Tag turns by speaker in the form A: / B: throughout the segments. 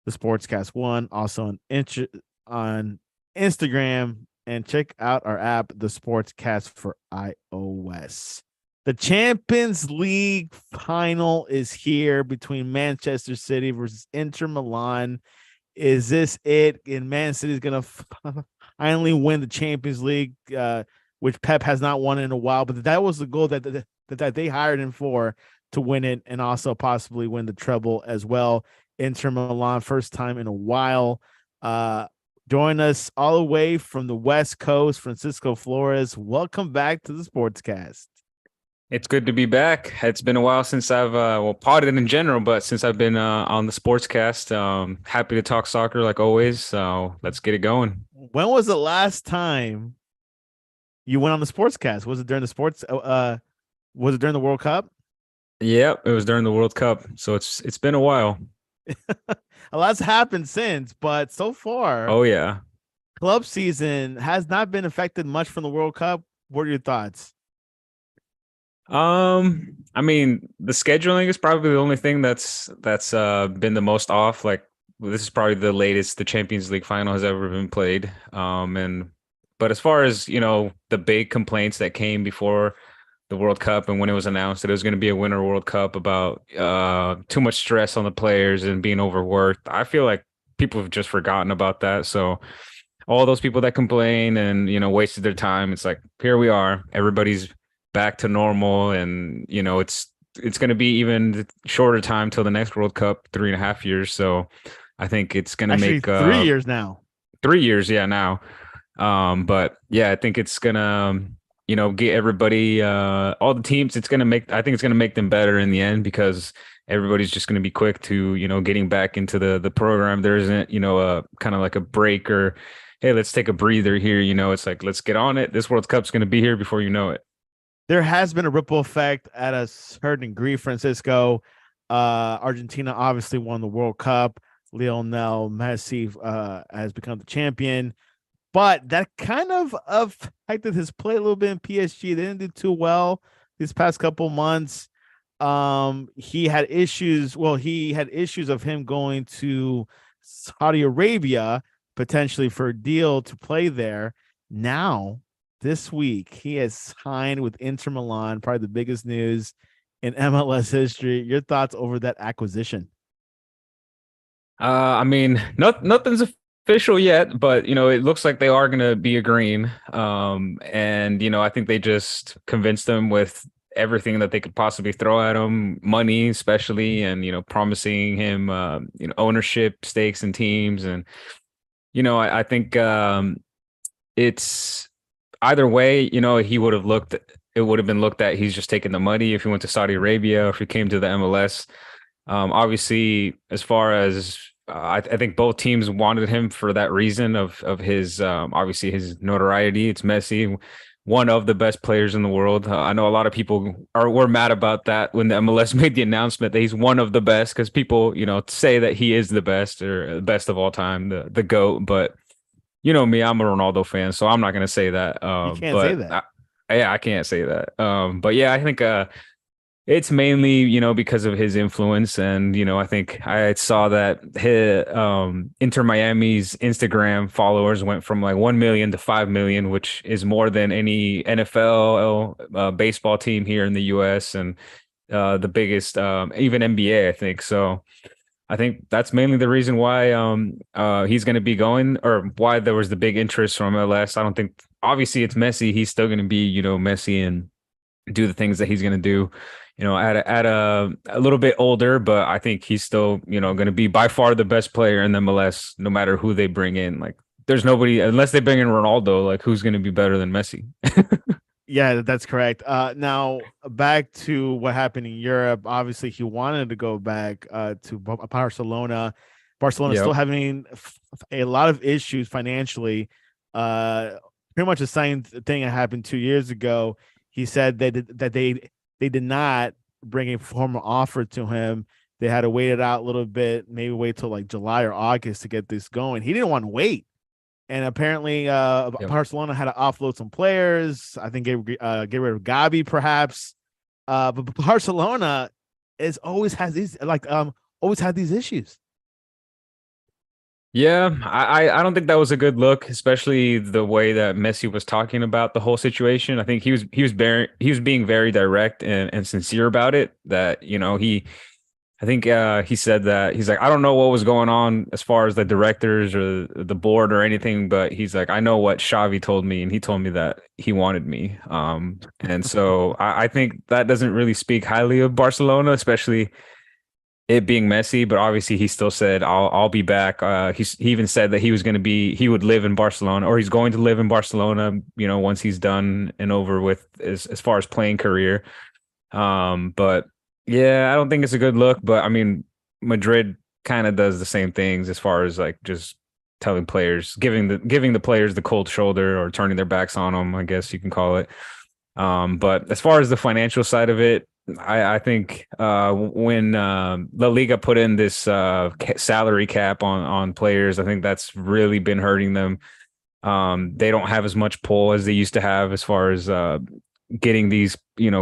A: the Sportscast One, also on Instagram, and check out our app, the Sportscast for iOS. The Champions League final is here between Manchester City versus Inter Milan. Is this it? And Man City is going to finally win the Champions League, which Pep has not won in a while. But that was the goal that they hired him for, to win it and also possibly win the treble as well. Inter Milan, first time in a while. Join us all the way from the West Coast, Francisco Flores. Welcome back to the Sportscast.
B: It's good to be back. It's been a while since I've potted in general, but since I've been on the sportscast, happy to talk soccer like always. So let's get it going.
A: When was the last time you went on the Sportscast? Was it during the sports? Was it during the World Cup?
B: Yep, it was during the World Cup, so it's been a while.
A: A lot's happened since, but so far,
B: Oh yeah.
A: club season has not been affected much from the World Cup. What are your thoughts?
B: I mean, the scheduling is probably the only thing that's been the most off. Like this is probably the latest the Champions League final has ever been played. And but as far as the big complaints that came before the World Cup and when it was announced that it was going to be a Winter World Cup about too much stress on the players and being overworked, I feel like people have just forgotten about that. So all those people that complain and wasted their time, it's like here we are, everybody's back to normal, and it's going to be even shorter time till the next World Cup, 3.5 years. So I think it's going to
A: Actually,
B: make
A: 3 years now.
B: 3 years, yeah, now. But yeah, I think it's gonna get everybody, all the teams. I think it's gonna make them better in the end because everybody's just gonna be quick to getting back into the program. There isn't a kind of like a break or hey, let's take a breather here. It's like let's get on it. This World Cup's gonna be here before you know it.
A: There has been a ripple effect at a certain degree, Francisco. Argentina obviously won the World Cup. Lionel Messi has become the champion, but that kind of affected his play a little bit in PSG. They didn't do too well these past couple months. He had issues. Well, he had issues of him going to Saudi Arabia potentially for a deal to play there. Now, this week, he has signed with Inter Milan, probably the biggest news in MLS history. Your thoughts over that acquisition?
B: I mean, nothing's official yet, but it looks like they are gonna be agreeing. And I think they just convinced them with everything that they could possibly throw at him, money especially, and promising him ownership stakes in teams, and I think it's either way, he would have looked. It would have been looked at. He's just taking the money if he went to Saudi Arabia, or if he came to the MLS. Obviously, as far as I think both teams wanted him for that reason of his obviously his notoriety. It's Messi, one of the best players in the world. I know a lot of people were mad about that when the MLS made the announcement that he's one of the best because people say that he is the best or best of all time, the GOAT. But me, I'm a Ronaldo fan, so I'm not going to say that.
A: You can't say that.
B: Yeah, I can't say that. But yeah, I think it's mainly, because of his influence. And, I think I saw that his, Inter Miami's Instagram followers went from like 1 million to 5 million, which is more than any NFL baseball team here in the US and the biggest, even NBA, I think. So I think that's mainly the reason why he's going to be going, or why there was the big interest from MLS. I don't think, obviously it's Messi. He's still going to be, Messi and do the things that he's going to do, at a little bit older, but I think he's still, going to be by far the best player in the MLS, no matter who they bring in. Like, there's nobody, unless they bring in Ronaldo, like, who's going to be better than Messi?
A: Yeah, that's correct. Now back to what happened in Europe. Obviously, he wanted to go back to Barcelona. Barcelona still
B: Yep.
A: having a lot of issues financially. Uh, Pretty much the same thing that happened 2 years ago. He said that they did not bring a formal offer to him. They had to wait it out a little bit, maybe wait till like July or August to get this going. He didn't want to wait. And apparently,
B: Yep.
A: Barcelona had to offload some players. I think get rid of Gabi, perhaps. But Barcelona is always has these always had these issues.
B: Yeah, I don't think that was a good look, especially the way that Messi was talking about the whole situation. I think he was being very direct and sincere about it. That, I think he said that he's like, I don't know what was going on as far as the directors or the board or anything, but he's like, I know what Xavi told me, and he told me that he wanted me. And so I think that doesn't really speak highly of Barcelona, especially it being Messi, but obviously he still said I'll be back. He even said that he would live in Barcelona, or he's going to live in Barcelona, once he's done and over with as far as playing career. But yeah, I don't think it's a good look, but I mean Madrid kind of does the same things as far as like just telling players, giving the players the cold shoulder or turning their backs on them, I guess you can call it. But as far as the financial side of it, I think when La Liga put in this salary cap on players, I think that's really been hurting them. They don't have as much pull as they used to have as far as getting these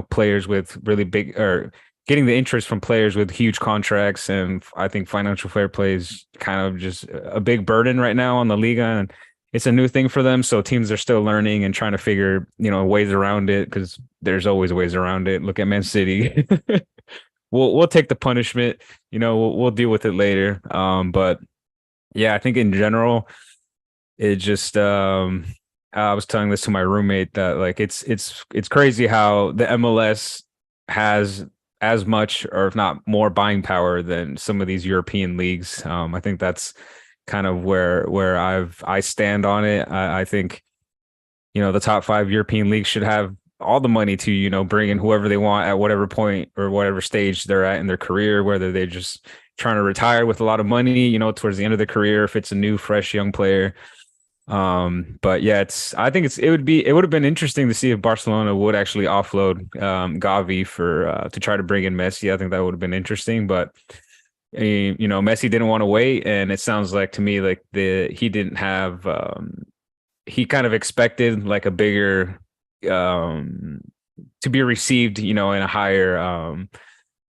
B: players with really big, or getting the interest from players with huge contracts. And I think financial fair play is kind of just a big burden right now on the Liga, and it's a new thing for them. So teams are still learning and trying to figure, ways around it, because there's always ways around it. Look at Man City. We'll take the punishment, we'll deal with it later. But yeah, I think in general, it just I was telling this to my roommate that like it's crazy how the MLS has as much, or if not more, buying power than some of these European leagues. I think that's kind of where I stand on it. I think the top five European leagues should have all the money to bring in whoever they want at whatever point or whatever stage they're at in their career, whether they're just trying to retire with a lot of money, towards the end of their career, if it's a new, fresh, young player. But yeah, I think it would have been interesting to see if Barcelona would actually offload Gavi for to try to bring in Messi. I think that would have been interesting, but Messi didn't want to wait, and it sounds like to me like he didn't have he kind of expected like a bigger um to be received, in a higher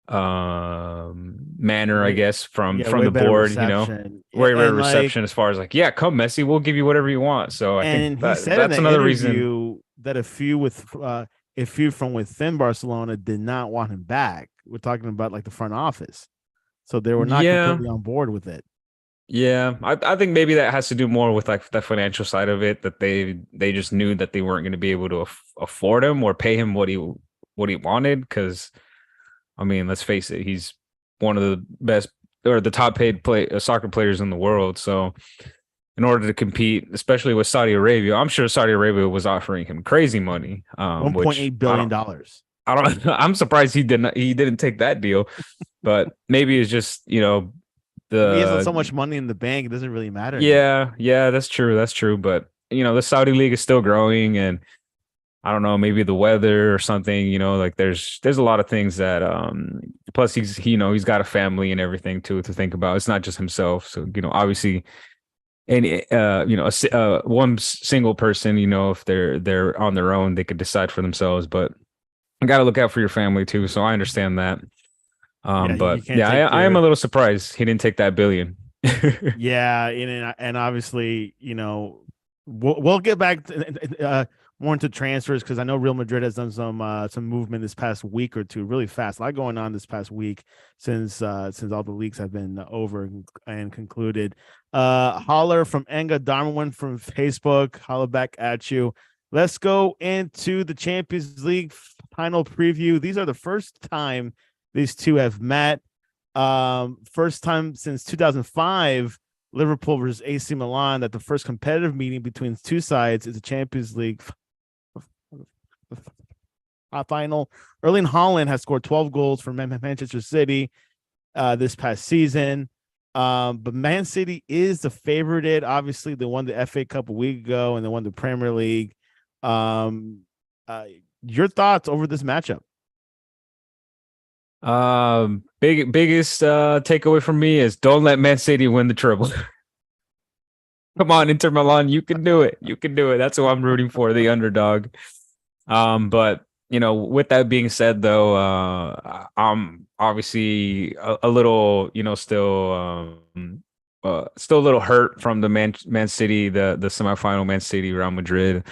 B: manner, I
A: Way,
B: guess, from
A: yeah,
B: from
A: way
B: the
A: better
B: board,
A: reception. Yeah,
B: very
A: and like,
B: reception as far as like, yeah, come Messi, we'll give you whatever you want. So I think
A: and he
B: that
A: said in
B: that's
A: the
B: another reason.
A: interview that a few from within Barcelona did not want him back. We're talking about like the front office, so they were not
B: Yeah,
A: completely on board with it.
B: yeah. I think maybe that has to do more with like the financial side of it, that they just knew that they weren't going to be able to afford him or pay him what he wanted. Because I mean, let's face it, he's one of the best, or the top paid soccer players in the world. So in order to compete, especially with Saudi Arabia, I'm sure Saudi Arabia was offering him crazy money.
A: One point
B: Which
A: eight billion dollars.
B: I don't, I'm surprised he didn't take that deal, but maybe it's just,
A: I mean, he has
B: the,
A: so much money in the bank; it doesn't really matter anymore.
B: yeah, that's true. That's true. But, the Saudi league is still growing, and I don't know, maybe the weather or something, like there's a lot of things that, plus he's got a family and everything too to think about. It's not just himself. So, obviously any one single person, if they're on their own, they could decide for themselves, but you got to look out for your family too. So I understand that.
A: Yeah, you
B: But
A: can't
B: yeah,
A: take
B: I am a
A: your
B: little surprised he didn't take that billion.
A: yeah, and obviously, we'll get back more into transfers because I know Real Madrid has done some movement this past week or two, really fast. A lot going on this past week since all the leaks have been over and concluded. Holler from Enga Darwin from Facebook. Holler back at you. Let's go into the Champions League final preview. These are the first time these two have met. First time since 2005, Liverpool versus AC Milan, that the first competitive meeting between two sides is a Champions League final. Erling Haaland has scored 12 goals for Manchester City this past season. But Man City is the favorite. Obviously, they won the FA Cup a week ago and they won the Premier League. Um, your thoughts over this matchup?
B: Biggest takeaway from me is don't let Man City win the treble. Come on, Inter Milan, you can do it. You can do it. That's who I'm rooting for, the underdog. But with that being said, though, I'm obviously a little, still still a little hurt from the Man City, the semifinal Man City Real Madrid.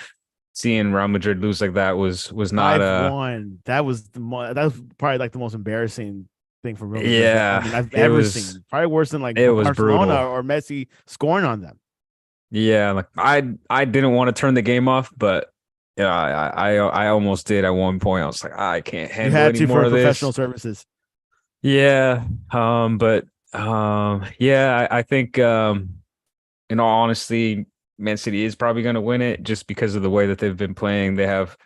B: Seeing Real Madrid lose like that was not
A: 5-1. That was that was probably like the most embarrassing thing for Real Madrid that
B: yeah,
A: I've ever seen. Probably worse than like
B: it was
A: Barcelona
B: brutal.
A: or Messi scoring on them.
B: Yeah, like I didn't want to turn the game off, but yeah, I almost did at one point. I was like, I can't
A: You
B: handle
A: had
B: any
A: to
B: more
A: for
B: of
A: professional
B: this.
A: services.
B: Yeah, but yeah, I think in all honesty, Man City is probably going to win it just because of the way that they've been playing. They have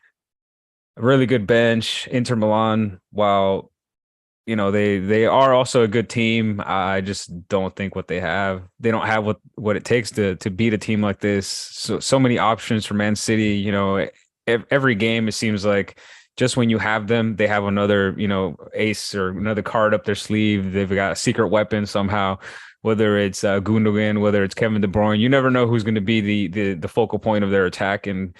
B: a really good bench. Inter Milan, while they are also a good team. I just don't think they don't have what it takes to beat a team like this. So many options for Man City. Every game it seems like just when you have them, they have another ace or another card up their sleeve. They've got a secret weapon somehow. Whether it's Gundogan, whether it's Kevin De Bruyne, you never know who's going to be the focal point of their attack. And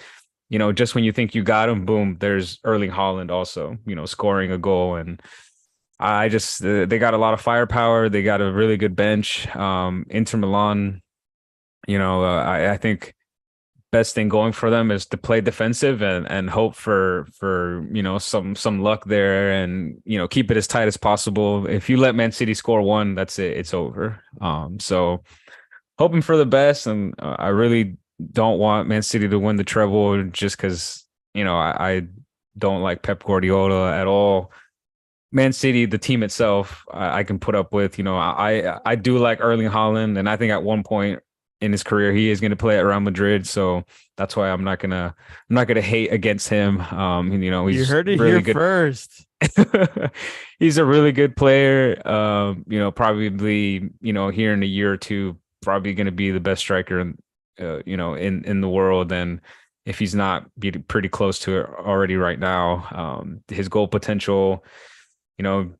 B: just when you think you got him, boom, there's Erling Haaland also, scoring a goal. And I just they got a lot of firepower. They got a really good bench. Inter Milan, I think best thing going for them is to play defensive and hope for some luck there and keep it as tight as possible. If you let Man City score one, that's it. It's over. So hoping for the best, and I really don't want Man City to win the treble just because I don't like Pep Guardiola at all. Man City, the team itself, I can put up with. I do like Erling Haaland, and I think at one point in his career he is going to play at Real Madrid. So that's why I'm not gonna hate against him.
A: You
B: He's
A: heard it here
B: really good.
A: first.
B: He's a really good player. Probably here in a year or two, probably going to be the best striker in the world. And if he's not, be pretty close to it already right now. His goal potential, you know,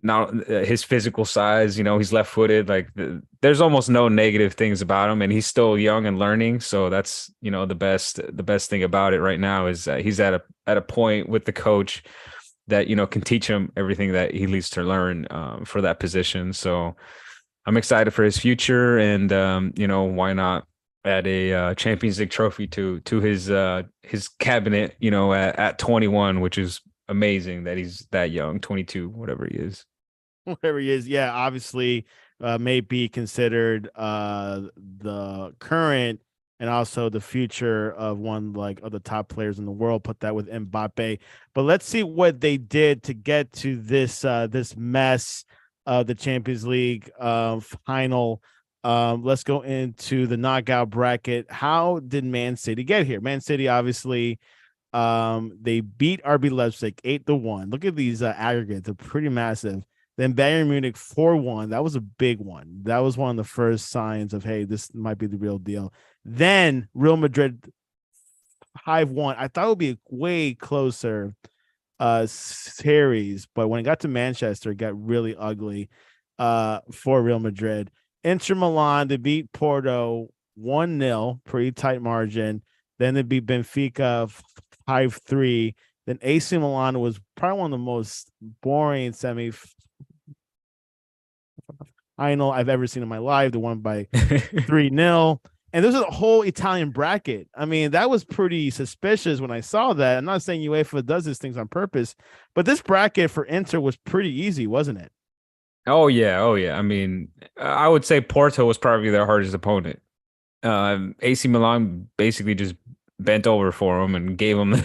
B: now his physical size, he's left footed. Like there's almost no negative things about him, and he's still young and learning. So that's the best thing about it right now is that he's at a point with the coach that can teach him everything that he needs to learn for that position. So I'm excited for his future, and why not add a Champions League trophy to his cabinet, at 21, which is amazing that he's that young, 22, whatever he is.
A: Whatever he is, yeah, obviously may be considered the current and also the future of one like of the top players in the world. Put that with Mbappe. But let's see what they did to get to this mess of the Champions League final. Let's go into the knockout bracket. How did Man City get here? Man City obviously they beat RB Leipzig 8-1. Look at these aggregates; they're pretty massive. Then Bayern Munich 4-1. That was a big one. That was one of the first signs of, hey, this might be the real deal. Then Real Madrid 5-1. I thought it would be a way closer series, but when it got to Manchester, it got really ugly for Real Madrid. Inter Milan, they beat Porto 1-0, pretty tight margin. Then they beat Benfica 5-3. Then AC Milan was probably one of the most boring semi final I've ever seen in my life. They won by 3-0. And this is a whole Italian bracket. I mean, that was pretty suspicious when I saw that. I'm not saying UEFA does these things on purpose, but this bracket for Inter was pretty easy, wasn't it?
B: Oh yeah, oh yeah. I mean, I would say Porto was probably their hardest opponent. AC Milan basically just bent over for him and gave him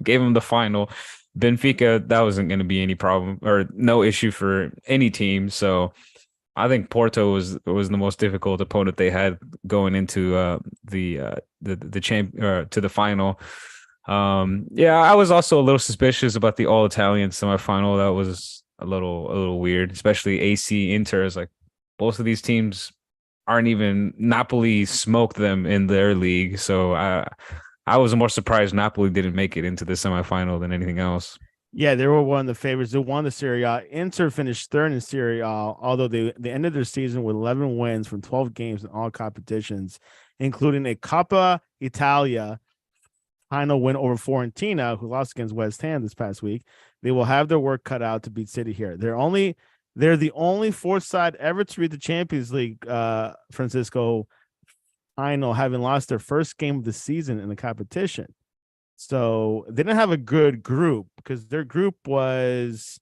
B: gave him the final. Benfica, that wasn't going to be any problem or no issue for any team. So I think Porto was the most difficult opponent they had going into the champ to the final. Yeah, I was also a little suspicious about the all Italian semifinal. That was a little weird, especially AC Inter. Is like both of these teams aren't even Napoli smoked them in their league, so I was more surprised Napoli didn't make it into the semifinal than anything else.
A: Yeah, they were one of the favorites. They won the Serie A. Inter finished third in Serie A, although they ended their season with 11 wins from 12 games in all competitions, including a Coppa Italia final win over Fiorentina, who lost against West Ham this past week. They will have their work cut out to beat City here. They're only They're the only fourth side ever to reach the Champions League, Francisco final, having lost their first game of the season in the competition. So they didn't have a good group because their group was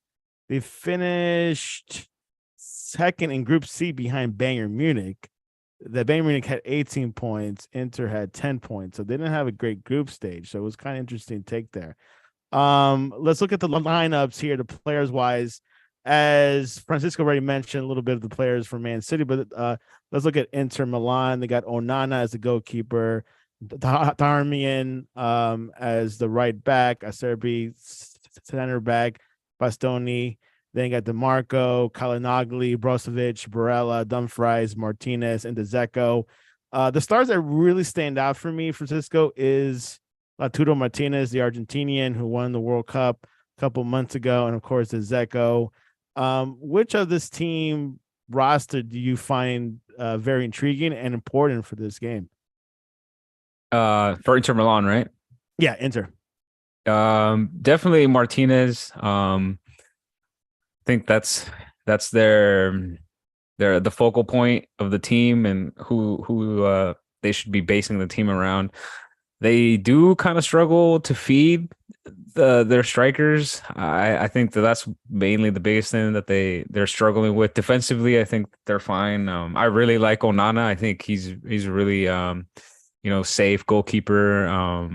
A: they finished second in Group C behind Bayern Munich. The Bayern Munich had 18 points, Inter had 10 points, so they didn't have a great group stage. So it was kind of interesting take there. Let's look at the lineups here, the players wise. As Francisco already mentioned, a little bit of the players from Man City, but let's look at Inter Milan. They got Onana as the goalkeeper, Darmian as the right back, Acerbi center back, Bastoni. Then you got DeMarco, Kalinagli, Brozovic, Barella, Dumfries, Martinez, and Dzeko. The stars that really stand out for me, Francisco, is Lautaro Martinez, the Argentinian who won the World Cup a couple months ago, and of course Dzeko. Which of this team roster do you find very intriguing and important for this game?
B: For Inter Milan, right?
A: Yeah, Inter.
B: Definitely Martinez. I think that's their the focal point of the team and who they should be basing the team around. They do kind of struggle to feed their strikers. I think that's mainly the biggest thing that they're struggling with. Defensively, I think they're fine. I really like Onana. I think he's really safe goalkeeper.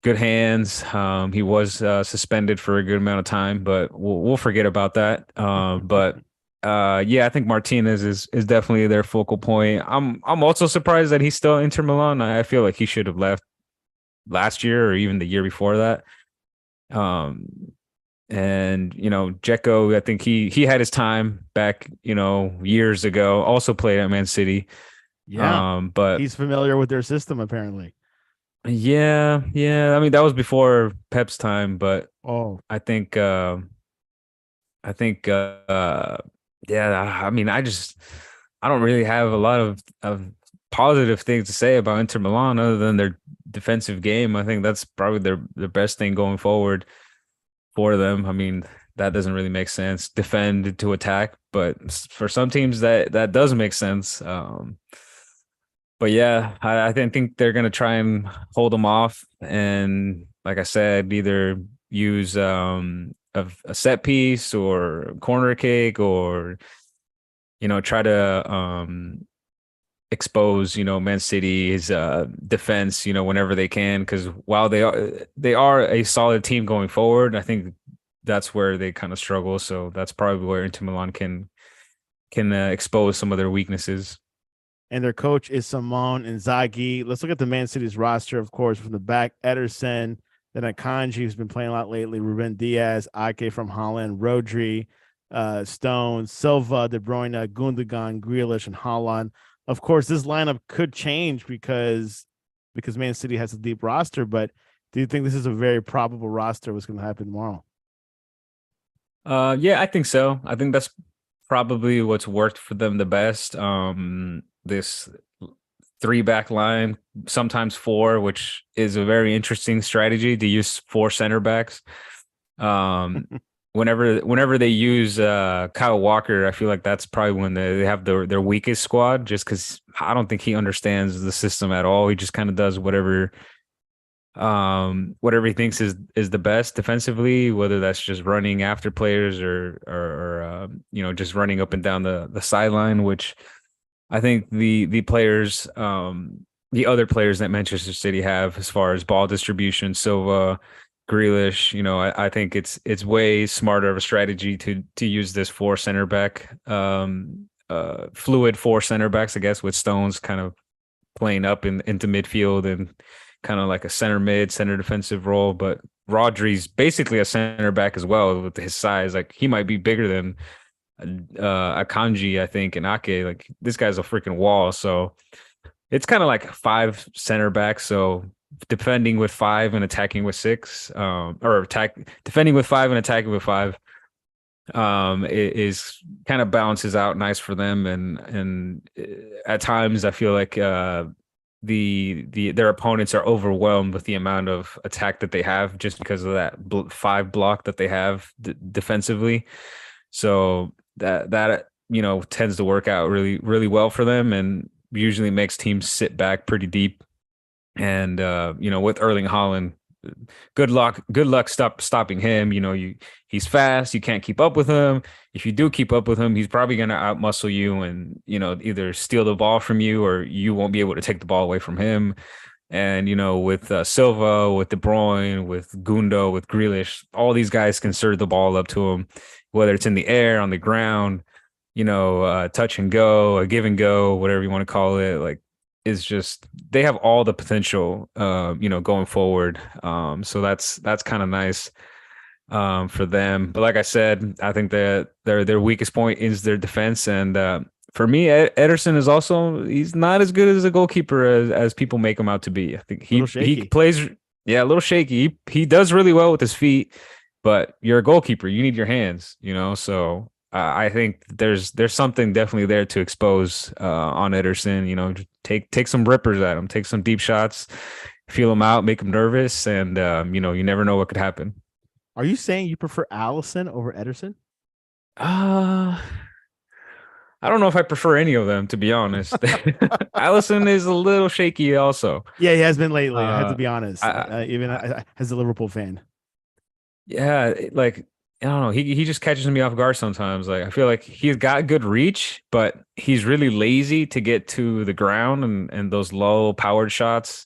B: Good hands. He was suspended for a good amount of time, but we'll forget about that. But yeah, I think Martinez is definitely their focal point. I'm also surprised that he's still Inter Milan. I feel like he should have left last year or even the year before that. And Dzeko, I think he had his time back, years ago. Also played at Man City.
A: Yeah,
B: But
A: he's familiar with their system apparently.
B: yeah. I mean, that was before Pep's time, but
A: Oh,
B: I think yeah, I mean, I don't really have a lot of positive things to say about Inter Milan other than their defensive game. I think that's probably their best thing going forward for them. I mean, that doesn't really make sense. Defend to attack, but for some teams that does make sense. But yeah, I think they're gonna try and hold them off, and like I said, either use a set piece or corner kick, or try to expose Man City's defense whenever they can, because while they are a solid team going forward, I think that's where they kind of struggle. So that's probably where Inter Milan can expose some of their weaknesses.
A: and their coach is Simone Inzaghi. Let's look at the Man City's roster, of course, from the back. Ederson, then Akanji, who's been playing a lot lately, Ruben Diaz, Ake from Holland, Rodri, Stone, Silva, De Bruyne, Gundogan, Grealish, and Haaland. Of course, this lineup could change because Man City has a deep roster, but do you think this is a very probable roster what's going to happen tomorrow?
B: Yeah, I think so. I think that's probably what's worked for them the best. This three back line, sometimes four, which is a very interesting strategy to use four center backs. Um, whenever they use Kyle Walker, I feel like that's probably when they have their weakest squad, just because I don't think he understands the system at all. He just kind of does whatever he thinks is the best defensively, whether that's just running after players or just running up and down the sideline, which I think the players the other players that Manchester City have as far as ball distribution, Silva, Grealish, I think it's way smarter of a strategy to use this four center back fluid four center backs, I guess, with Stones kind of playing up into midfield and kind of like a center defensive role. But Rodri's basically a center back as well with his size. Like he might be bigger than Akanji, I think, and Ake. Like this guy's a freaking wall. So it's kind of like five center backs. So defending with five and attacking with six, defending with five and attacking with five. It is kind of balances out nice for them, and at times I feel like their opponents are overwhelmed with the amount of attack that they have just because of that five block that they have defensively. So that tends to work out really really well for them, and usually makes teams sit back pretty deep. And with Erling Haaland, good luck stopping him. He's fast. You can't keep up with him. If you do keep up with him, he's probably going to outmuscle you and either steal the ball from you, or you won't be able to take the ball away from him. And with Silva, with De Bruyne, with Gundo, with Grealish, all these guys can serve the ball up to him, whether it's in the air, on the ground, touch and go, a give and go, whatever you want to call it. Like, is just, they have all the potential, going forward. So that's kind of nice for them. But like I said, I think that their weakest point is their defense. And for me, Ederson is also, he's not as good as a goalkeeper as people make him out to be. I think
A: A little
B: he
A: shaky.
B: plays, yeah, a little shaky. He does really well with his feet, but you're a goalkeeper. You need your hands, So I think there's something definitely there to expose on Ederson. Take some rippers at him, take some deep shots, feel him out, make him nervous, and you never know what could happen.
A: Are you saying you prefer Allison over Ederson?
B: Uh I don't know if I prefer any of them, to be honest. Allison is a little shaky also.
A: Yeah, he has been lately. I have to
B: Uh
A: be honest.
B: I,
A: Even
B: I
A: as a Liverpool fan.
B: yeah, like I don't know. He just catches me off guard sometimes. Like I feel like he's got good reach, but he's really lazy to get to the ground and those low powered shots.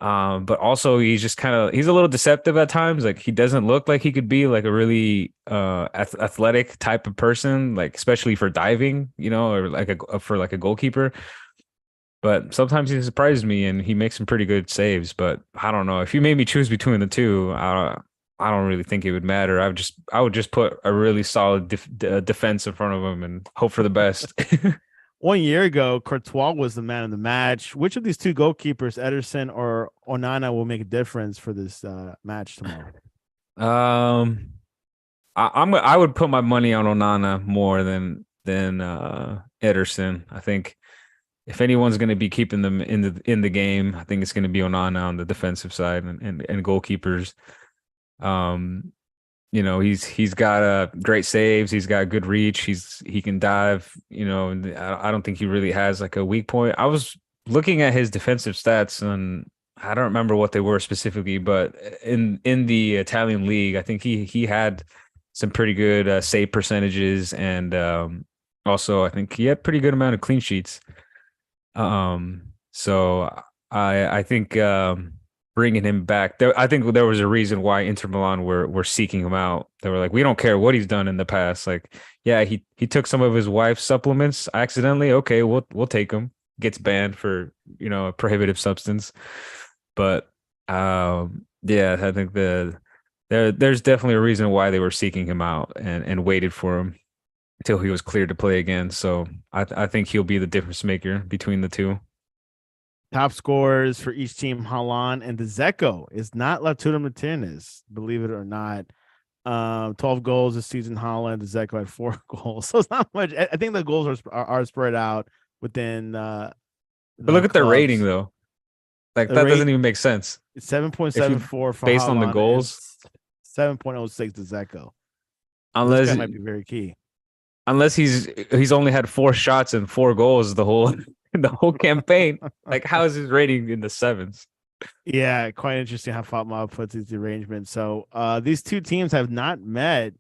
B: But also he's a little deceptive at times. Like he doesn't look like he could be like a really athletic type of person, like especially for diving, or like for like a goalkeeper. But sometimes he surprises me and he makes some pretty good saves. But I don't know. If you made me choose between the two, I don't really think it would matter. I would just put a really solid defense in front of him and hope for the best.
A: 1 year ago, Courtois was the man of the match. Which of these two goalkeepers, Ederson or Onana, will make a difference for this match tomorrow?
B: Um, I would put my money on Onana more than Ederson. I think if anyone's going to be keeping them in the game, I think it's going to be Onana on the defensive side and goalkeepers. Um, he's got great saves. He's got good reach. He can dive. And I don't think he really has like a weak point. I was looking at his defensive stats, and I don't remember what they were specifically, but in the Italian league, I think he had some pretty good save percentages, and also I think he had pretty good amount of clean sheets. So I think bringing him back, I think there was a reason why Inter Milan were seeking him out. They were like, we don't care what he's done in the past. Like, yeah, he took some of his wife's supplements accidentally. Okay, we'll take him. Gets banned for a prohibitive substance. But yeah, I think there's definitely a reason why they were seeking him out and waited for him until he was cleared to play again. So I think he'll be the difference maker between the two.
A: Top scorers for each team, Haaland and Dzeko is not Lautaro Martinez, believe it or not. 12 goals this season. Haaland, Dzeko had 4 goals, so it's not much. I think the goals are spread out within
B: But
A: the
B: look at their rating
A: clubs.
B: though. Like
A: The
B: that
A: rate
B: doesn't even make sense. If you
A: 7.74 for
B: based on the
A: Haaland and
B: goals,
A: 7.06 to Dzeko. So this
B: unless
A: guy might be very key.
B: unless he's only had 4 shots and 4 goals the whole the whole campaign. Like how is his rating in the sevens?
A: Yeah, quite interesting how Fatma puts these arrangements. So these two teams have not met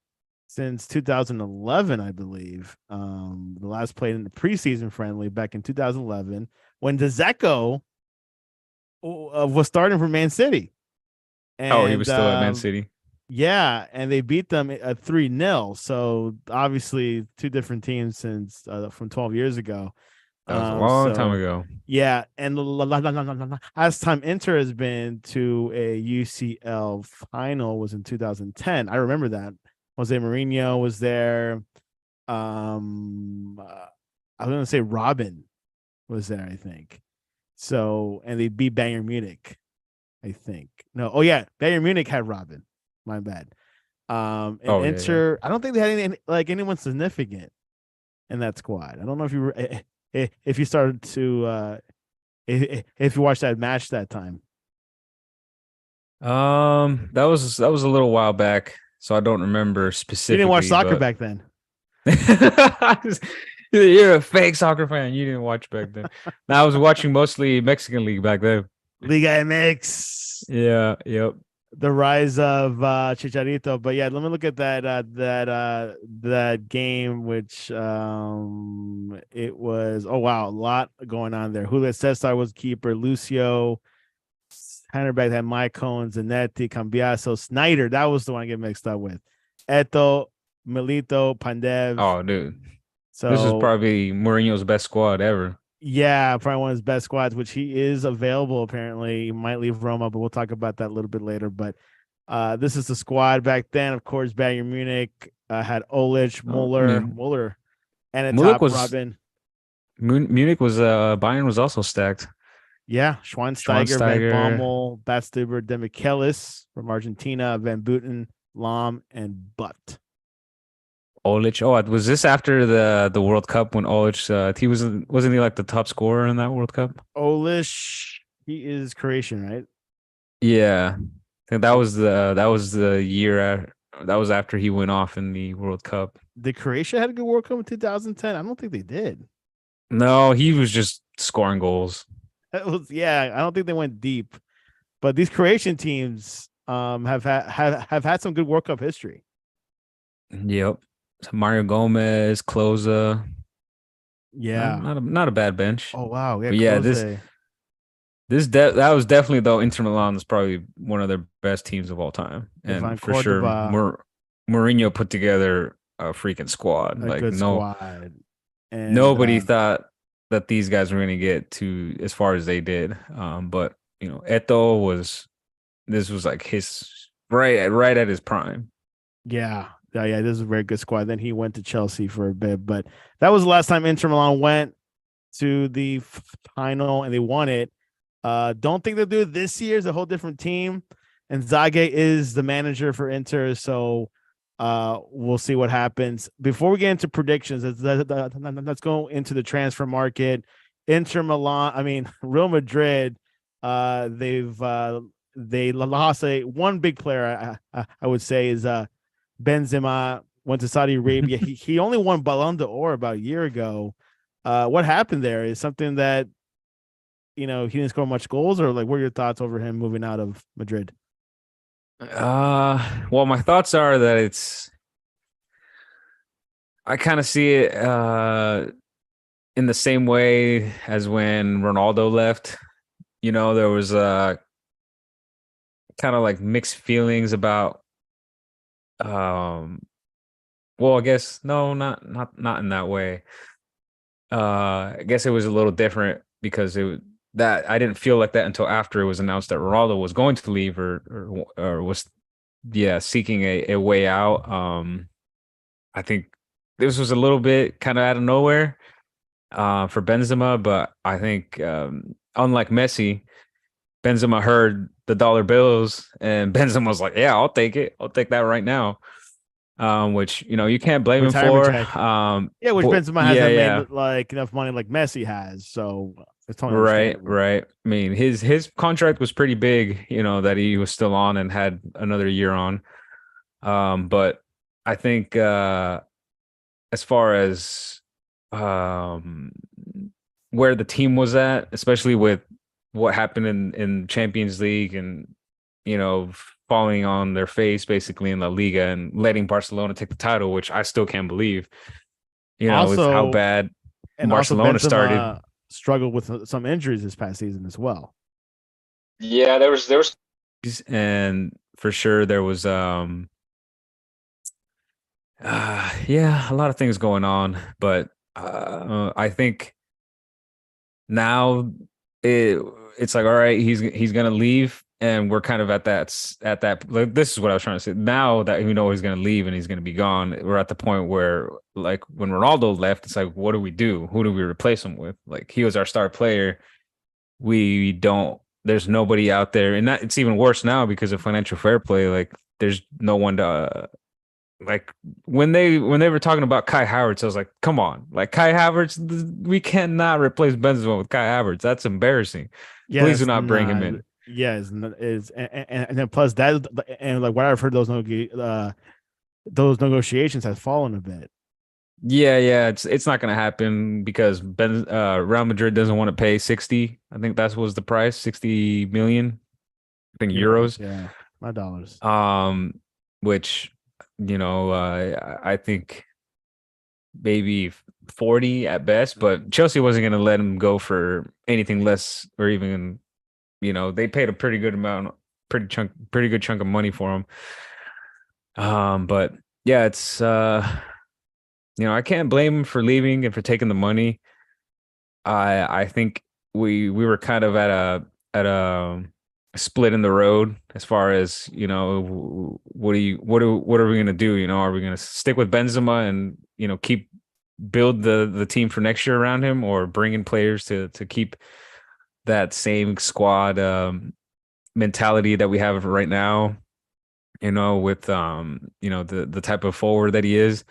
A: since 2011, I believe. The last played in the preseason friendly back in 2011 when Dzeko was starting for Man City.
B: Oh, he
A: And
B: was still at Man City.
A: yeah, and they beat them at 3-0. So obviously two different teams since from 12 years ago.
B: That was a long time
A: So
B: ago.
A: yeah, and last time Inter has been to a UCL final was in 2010. I remember that. Jose Mourinho was there. I was gonna say Robin was there, I think. So and they beat Bayern Munich, I think. No, oh yeah, Bayern Munich had Robin. My bad. And
B: Oh yeah, yeah.
A: Inter, I don't think they had anyone significant in that squad. I don't know if you were if you started to if you watched that match that time.
B: That was a little while back, so I don't remember
A: You didn't watch
B: specifically,
A: soccer
B: but
A: back then.
B: You're a fake soccer fan. You didn't watch back then. Now I was watching mostly Mexican League back then.
A: Liga MX.
B: Yeah, yep.
A: The rise of Chicharito. But yeah, let me look at that game, which it was, oh wow, a lot going on there. Julio Cesar was keeper, Lucio Hunter back had Mike Cohen, Zanetti, Cambiaso, Snyder. That was the one I get mixed up with. Eto, Milito, Pandev.
B: Oh, dude, this was
A: So
B: probably Mourinho's best squad ever.
A: yeah, probably one of his best squads, which he is available apparently. He might leave Roma, but we'll talk about that a little bit later. But this is the squad back then. Of course, Bayern Munich had Olic,
B: Oh, I mean,
A: Muller, and a
B: Munich
A: top
B: was
A: Robin.
B: Munich was Bayern was also stacked.
A: Yeah, Schweinsteiger, Van
B: Schweinsteiger,
A: Bommel, Batstuber, Demichelis from Argentina, Van Buten, Lam, and Butt.
B: Olic. Oh, was this after the World Cup when Olic he wasn't he like the top scorer in that World Cup?
A: Olish, he is Croatian, right?
B: Yeah. I think that was the year that was after he went off in the World Cup.
A: Did Croatia had a good World Cup in 2010? I don't think they did.
B: No, he was just scoring goals.
A: It was, yeah, I don't think they went deep. But these Croatian teams have had some good World Cup history.
B: Yep. So Mario Gomez, Klose.
A: Yeah.
B: Not a bad bench.
A: Oh wow. Yeah,
B: But yeah,
A: Klose.
B: that was definitely though Inter Milan is probably one of their best teams of all time,
A: Ivan
B: and for sure
A: Cordoba,
B: Mourinho put together a freaking squad.
A: a
B: Like
A: good squad. And
B: nobody thought that these guys were going to get to as far as they did. But Eto this was like his right at his prime.
A: yeah. Yeah, this is a very good squad. Then he went to Chelsea for a bit, but that was the last time Inter Milan went to the final and they won it. Don't think they'll do it this year. It's a whole different team, and Zage is the manager for Inter, so we'll see what happens. Before we get into predictions, let's go into the transfer market. Inter Milan, I mean Real Madrid, they lost one big player. I would say is Benzema went to Saudi Arabia. He only won Ballon d'Or about a year ago. What happened there? Is something that he didn't score much goals, or like what are your thoughts over him moving out of Madrid?
B: Well, my thoughts are that I kind of see it in the same way as when Ronaldo left. There was kind of like mixed feelings about well, I guess no, not in that way. I guess it was a little different because that I didn't feel like that until after it was announced that Ronaldo was going to leave or was seeking a way out. I think this was a little bit kind of out of nowhere for Benzema, but I think unlike Messi, Benzema heard the dollar bills and Benzema was like, "Yeah, I'll take it. I'll take that right now." Which you can't blame him
A: Retirement
B: for.
A: check. Yeah, which Benzema hasn't made like enough money like Messi has, so it's totally understandable.
B: Right. I mean, his contract was pretty big, that he was still on and had another year on. But I think as far as where the team was at, especially with what happened in Champions League and falling on their face basically in La Liga and letting Barcelona take the title, which I still can't believe.
A: Also,
B: with how bad Barcelona started.
A: Struggled with some injuries this past season as well.
B: Yeah, there was, and for sure there was a lot of things going on, but I think now it's like, all right, he's gonna leave, and we're kind of at that like, this is what I was trying to say. Now that we know he's gonna leave and he's gonna be gone, we're at the point where, like, when Ronaldo left, it's like, what do we do? Who do we replace him with? Like, he was our star player. There's nobody out there, and that it's even worse now because of financial fair play. Like, there's no one to like when they were talking about Kai Havertz, I was like, come on, like Kai Havertz, we cannot replace Benzema with Kai Havertz. That's embarrassing.
A: Yeah,
B: please do not bring him in.
A: Yeah, and then plus that, and like what I've heard, those negotiations have fallen a bit.
B: Yeah, it's not gonna happen because Real Madrid doesn't want to pay 60. I think that was the price, 60 million, I think
A: Euros,
B: euros.
A: yeah, not dollars.
B: Um, which I think maybe 40 at best, but Chelsea wasn't gonna let him go for anything less, or even, they paid a pretty good amount, pretty good chunk of money for him. But yeah, it's I can't blame him for leaving and for taking the money. I think we were kind of at a split in the road as far as, what are we gonna do? Are we gonna stick with Benzema and, keep build the team for next year around him, or bring in players to keep that same squad mentality that we have right now, with the type of forward that he is?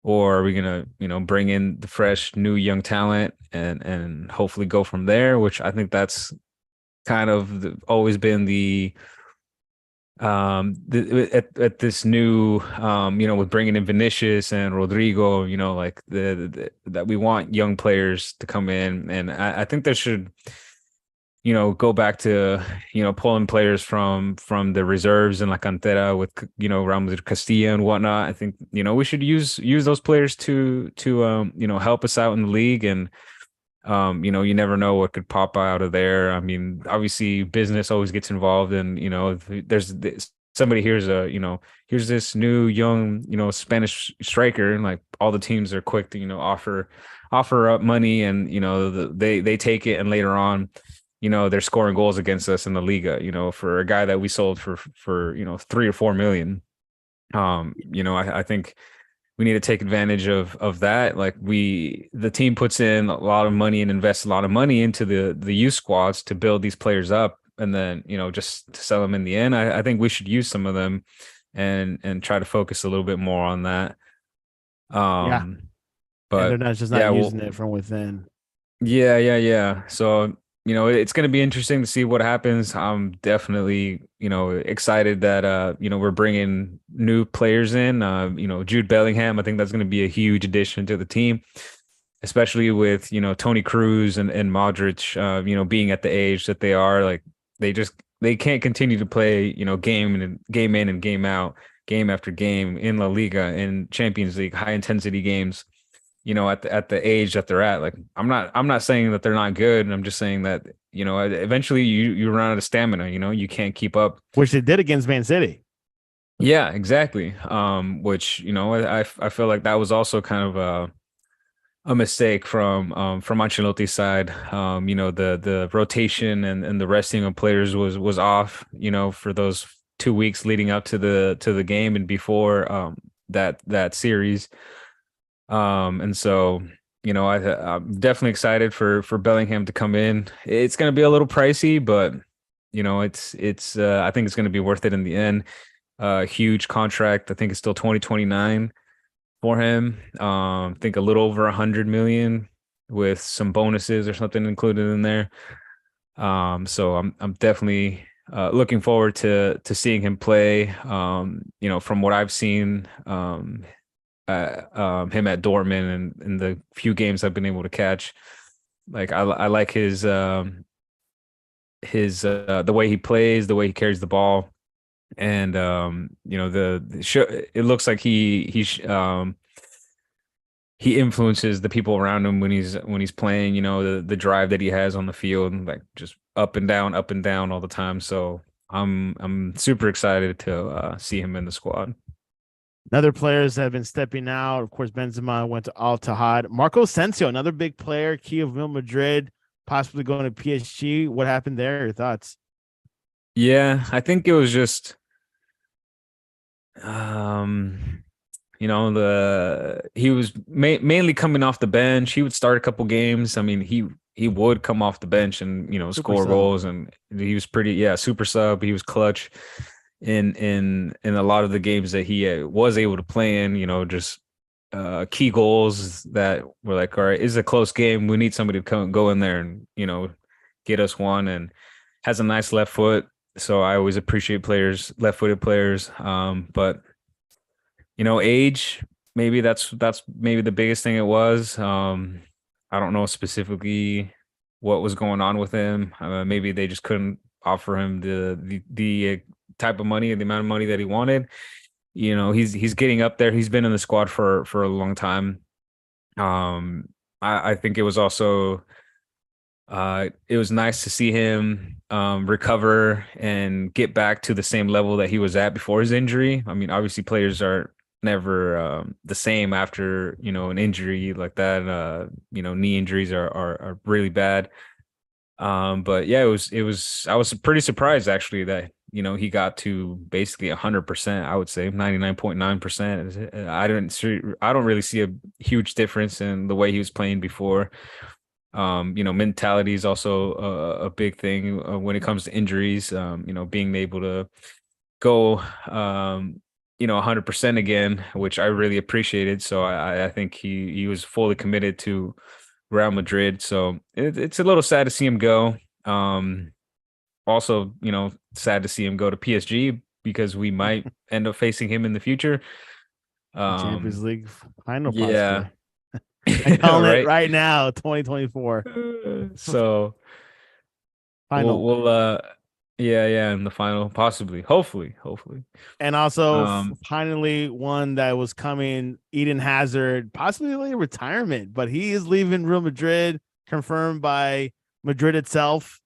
B: Or are we gonna, bring in the fresh new young talent and hopefully go from there? Which I think that's kind of always been at this new, with bringing in Vinicius and Rodrigo, like that we want young players to come in, and I think there should, go back to, pulling players from the reserves and La Cantera with, Ramos Castilla and whatnot. I think, we should use those players to help us out in the league. And you never know what could pop out of there. I mean, obviously business always gets involved, and, if there's somebody here's this new young, Spanish striker, and like all the teams are quick to, offer up money, and, they take it, and later on, they're scoring goals against us in the Liga, for a guy that we sold for 3 or 4 million. I think we need to take advantage of that. Like, the team puts in a lot of money and invests a lot of money into the youth squads to build these players up, and then, just to sell them in the end. I think we should use some of them and try to focus a little bit more on that.
A: Yeah,
B: Um,
A: and they're
B: but
A: not just not
B: yeah,
A: using
B: well,
A: it from within.
B: yeah. So, it's going to be interesting to see what happens. I'm definitely, excited that, we're bringing new players in. Jude Bellingham, I think that's going to be a huge addition to the team, especially with, Tony Cruz and Modric, being at the age that they are. Like, they can't continue to play, game in and game out, game after game in La Liga, in Champions League, high intensity games, at the age that they're at. Like, I'm not saying that they're not good, and I'm just saying that, eventually you run out of stamina. You can't keep up.
A: Which they did against Man City.
B: Yeah, exactly. Which, I feel like that was also kind of a mistake from Ancelotti's side. The rotation and the resting of players was off, for those 2 weeks leading up to the game and before that series. And so, I'm definitely excited for Bellingham to come in. It's going to be a little pricey, but, it's I think it's going to be worth it in the end. Huge contract. I think it's still 2029 for him. I think a little over 100 million with some bonuses or something included in there. So I'm definitely looking forward to seeing him play. From what I've seen, him at Dortmund, and in the few games I've been able to catch. Like, I like his the way he plays, the way he carries the ball, and the show. It looks like he influences the people around him when he's playing. The drive that he has on the field, and like just up and down all the time. So I'm super excited to see him in the squad.
A: Other players that have been stepping out. Of course, Benzema went to Al Ittihad. Marco Asensio, another big player, key of Real Madrid, possibly going to PSG. What happened there? Your thoughts?
B: Yeah, I think it was just um he was mainly coming off the bench. He would start a couple games. I mean, he would come off the bench and,
A: Super
B: score
A: sub.
B: goals, and he was pretty, yeah, super sub. He was clutch in a lot of the games that he was able to play in. Just key goals that were like, all right, it's a close game. We need somebody to go in there and, get us one. And has a nice left foot. So I always appreciate left-footed players. But age. maybe that's maybe the biggest thing it was. I don't know specifically what was going on with him. Maybe they just couldn't offer him the type of money and the amount of money that he wanted. He's getting up there. He's been in the squad for a long time. Um, I think it was also it was nice to see him recover and get back to the same level that he was at before his injury. I mean, obviously, players are never the same after an injury like that. Knee injuries are really bad. But yeah, it was I was pretty surprised actually that he got to basically 100%. I would say 99.9%. I don't really see a huge difference in the way he was playing before. Mentality is also a big thing when it comes to injuries. Being able to go 100% again, which I really appreciated. So I think he was fully committed to Real Madrid. So it's a little sad to see him go. Also, sad to see him go to PSG because we might end up facing him in the future.
A: The Champions
B: Um,
A: League final,
B: yeah,
A: possibly. I'm calling it
B: right.
A: right now, 2024
B: So we'll
A: final.
B: we'll yeah, in the final, possibly, hopefully.
A: And also,
B: Um,
A: finally, one that was coming, Eden Hazard, possibly retirement, but he is leaving Real Madrid, confirmed by Madrid itself.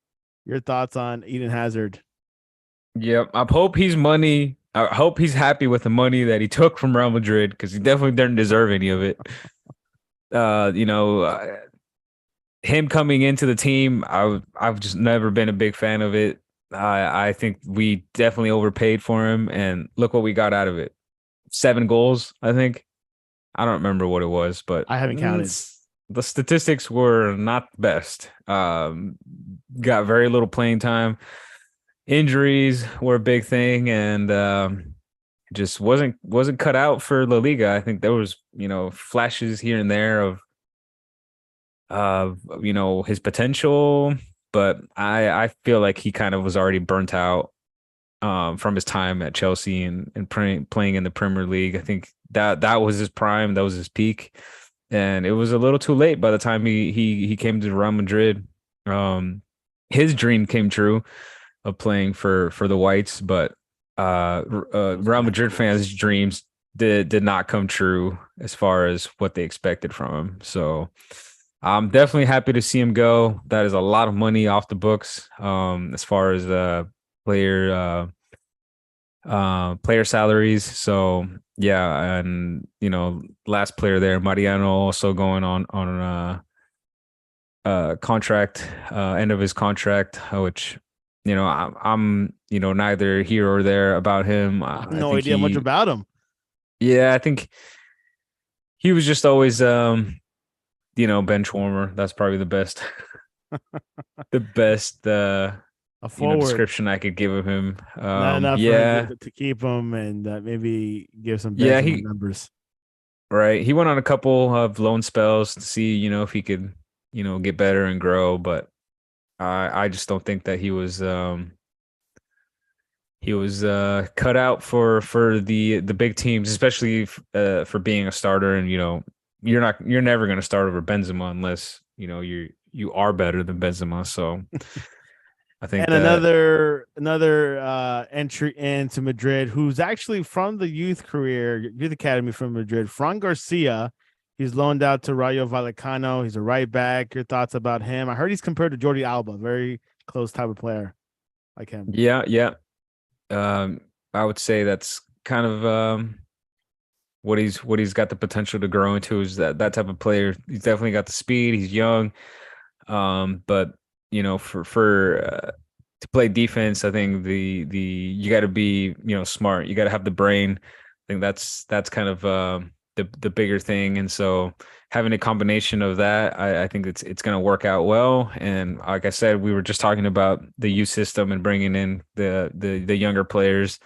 A: Your thoughts on Eden Hazard?
B: yeah, I hope he's money. I hope he's happy with the money that he took from Real Madrid because he definitely didn't deserve any of it. Uh, you know, uh, Him coming into the team, I've just never been a big fan of it. I think we definitely overpaid for him, and look what we got out of it. 7 goals, I think. I don't remember what it was, but
A: I haven't counted.
B: the statistics were not the best. Got very little playing time. Injuries were a big thing, and just wasn't cut out for La Liga. I think there was flashes here and there of his potential, but I feel like he kind of was already burnt out from his time at Chelsea and playing in the Premier League. I think that was his prime, that was his peak, and it was a little too late by the time he came to Real Madrid. His dream came true of playing for the Whites, but Real Madrid fans' dreams did not come true as far as what they expected from him. So I'm definitely happy to see him go. That is a lot of money off the books as far as player player salaries. So yeah, and last player there, Mariano, also going on contract, end of his contract, which I'm neither here or there about him.
A: I have
B: I
A: no
B: think
A: idea much about him.
B: yeah, I think he was just always bench warmer. That's probably the best
A: A forward,
B: description I could give of him.
A: not enough for him
B: Yeah,
A: to keep him and maybe give some
B: yeah,
A: Benzema
B: he
A: numbers.
B: right. He went on a couple of loan spells to see if he could get better and grow, but I just don't think that he was cut out for the big teams, especially for being a starter. And you're never going to start over Benzema unless you are better than Benzema. So I think
A: And
B: that
A: another entry into Madrid, who's actually from the youth academy from Madrid, Fran Garcia. He's loaned out to Rayo Vallecano. He's a right back. Your thoughts about him? I heard he's compared to Jordi Alba, very close type of player like him.
B: yeah. Um, I would say that's kind of what he's got the potential to grow into is that type of player. He's definitely got the speed. He's young, but for to play defense, I think the you got to be smart. You got to have the brain. I think that's kind of the bigger thing, and so having a combination of that, I think it's going to work out well. And like I said, we were just talking about the youth system and bringing in the younger players,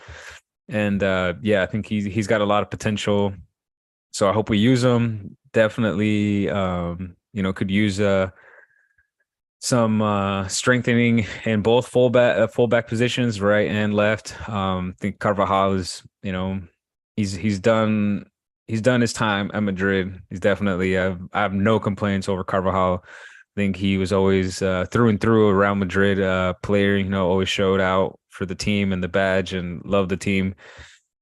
B: and yeah, I think he's got a lot of potential. So I hope we use him. Definitely, could use some strengthening in both fullback positions, right and left. I think Carvajal is, he's done he's done his time at Madrid. He's definitely I have no complaints over Carvajal. I think he was always through and through a Real Madrid player. Always showed out for the team and the badge and loved the team.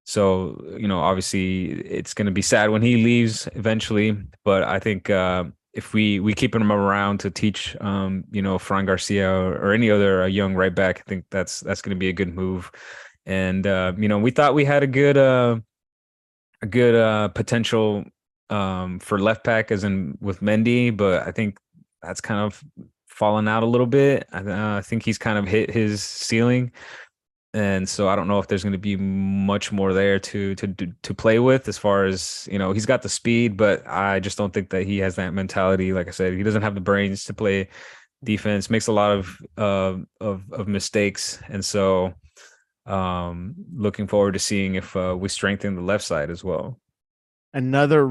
B: So obviously it's going to be sad when he leaves eventually. But I think if we keep him around to teach, Fran Garcia or any other young right back, I think that's going to be a good move. And we thought we had a good potential for left back as in with Mendy, but I think that's kind of fallen out a little bit. I think he's kind of hit his ceiling, and so I don't know if there's going to be much more there to play with as far as he's got the speed, but I just don't think that he has that mentality. Like I said, he doesn't have the brains to play defense, makes a lot of mistakes, and so looking forward to seeing if we strengthen the left side as well.
A: Another,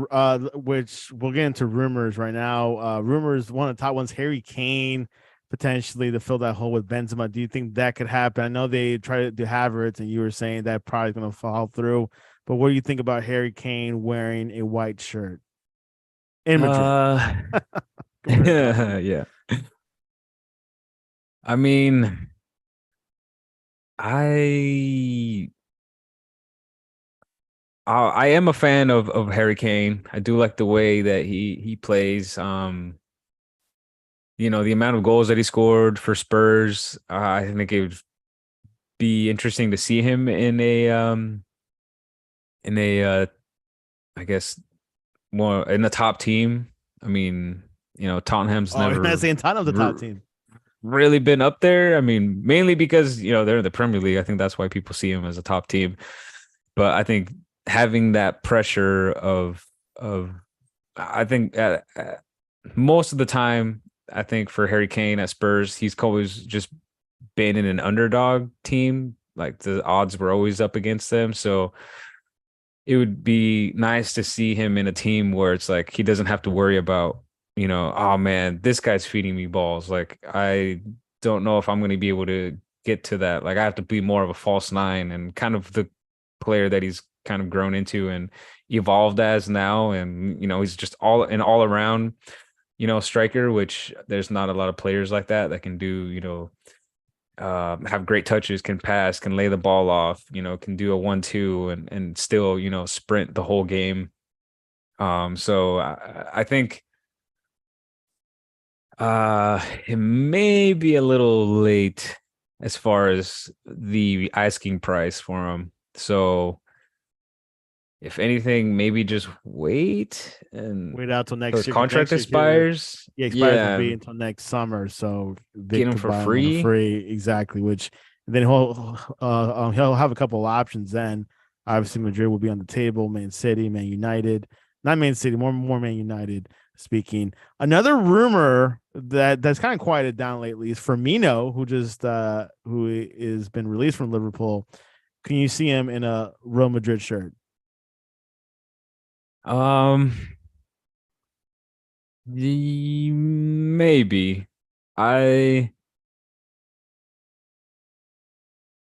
A: which we'll get into rumors right now. Rumors, one of the top ones, Harry Kane potentially to fill that hole with Benzema. Do you think that could happen? I know they tried to do Havertz, and you were saying that probably going to fall through. But what do you think about Harry Kane wearing a white shirt in Madrid
B: Uh,
A: compared to Tottenham?
B: yeah. I mean, I I am a fan of Harry Kane. I do like the way that he plays. The amount of goals that he scored for Spurs. I think it would be interesting to see him in a I guess more in the top team. I mean, Tottenham's
A: Oh, you're not
B: never
A: saying Tottenham's the top
B: r
A: team.
B: really been up there. I mean, mainly because they're in the Premier League. I think that's why people see him as a top team. But I think having that pressure of I think most of the time, I think for Harry Kane at Spurs, he's always just been in an underdog team. Like the odds were always up against them. So it would be nice to see him in a team where it's like he doesn't have to worry about, oh man, this guy's feeding me balls. Like I don't know if I'm going to be able to get to that. Like I have to be more of a false nine and kind of the player that he's kind of grown into and evolved as now. And he's just all around, striker, which there's not a lot of players like that can do, have great touches, can pass, can lay the ball off, can do a 1-2 and still, sprint the whole game. So I think it may be a little late as far as the asking price for him. So if anything, maybe just wait and
A: Wait out till
B: till
A: next
B: his
A: year because
B: contract
A: next year,
B: expires.
A: yeah, expires will
B: Yeah,
A: be until next summer, so they
B: get him
A: could
B: for
A: buy him on a
B: free.
A: free. Exactly, which then he'll have a couple of options. Then obviously Madrid will be on the table. Man City, Man United, not Man City, more Man United. Speaking, another rumor that's kind of quieted down lately is Firmino, who is been released from Liverpool. Can you see him in a Real Madrid shirt?
B: Um, maybe. I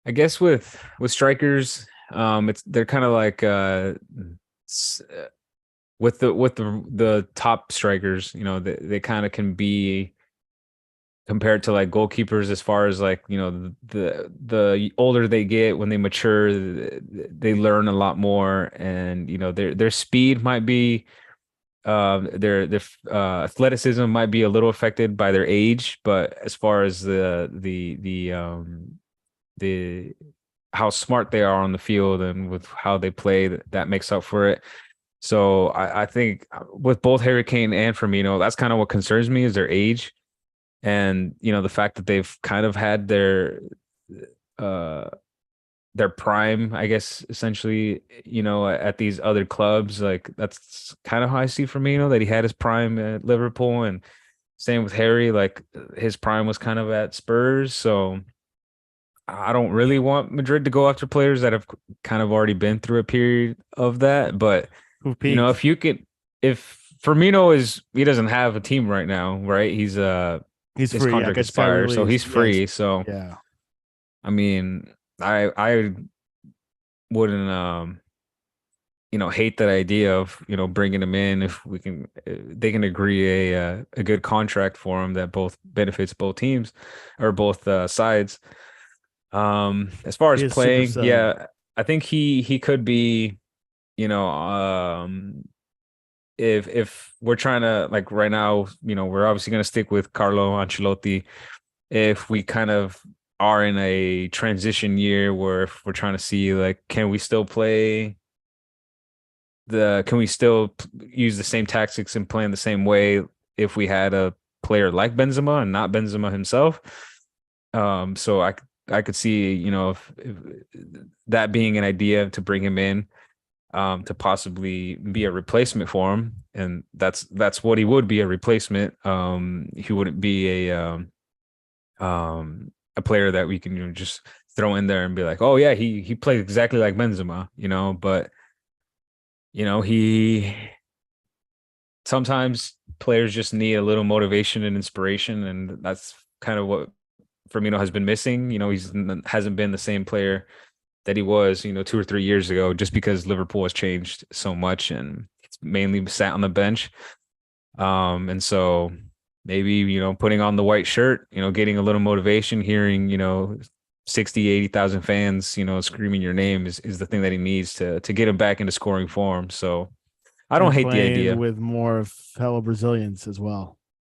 B: I guess with strikers, they're kind of like with the top strikers, they kind of can be compared to like goalkeepers as far as like the older they get when they mature, they learn a lot more, and their speed might be their athleticism might be a little affected by their age, but as far as the how smart they are on the field and with how they play, that makes up for it. So I think with both Harry Kane and Firmino, that's kind of what concerns me is their age, and the fact that they've kind of had uh their prime, I guess, essentially, at these other clubs. Like that's kind of how I see Firmino, that he had his prime at Liverpool, and same with Harry, like his prime was kind of at Spurs. So I don't really want Madrid to go after players that have kind of already been through a period of that. But
A: Who peaked?
B: if Firmino he doesn't have a team right now, right?
A: He's
B: His
A: free. I
B: contract
A: guess probably
B: expires, so
A: released.
B: he's
A: Yes.
B: free. So
A: Yeah.
B: I mean, I wouldn't hate that idea of bringing him in if they can agree a good contract for him that both benefits both teams or both sides. As far
A: He
B: as
A: is super
B: playing,
A: sub.
B: yeah, I think he could be, you know, if we're trying to like right now, we're obviously going to stick with Carlo Ancelotti. If we kind of are in a transition year where if we're trying to see like, can we still use the same tactics and play in the same way if we had a player like Benzema and not Benzema himself? So I could see, if that being an idea to bring him in, to possibly be a replacement for him, and that's what he would be, a replacement. He wouldn't be a player that we can just throw in there and be like, oh yeah, he played exactly like Benzema, but he sometimes players just need a little motivation and inspiration, and that's kind of what Firmino has been missing. He's hasn't been the same player that he was, 2 or 3 years ago, just because Liverpool has changed so much and it's mainly sat on the bench. And so maybe, putting on the white shirt, getting a little motivation, hearing, 60, 80,000 fans, screaming your name is the thing that he needs to get him back into scoring form. So I don't
A: And
B: hate the
A: playing
B: idea.
A: with more fellow Brazilians as well.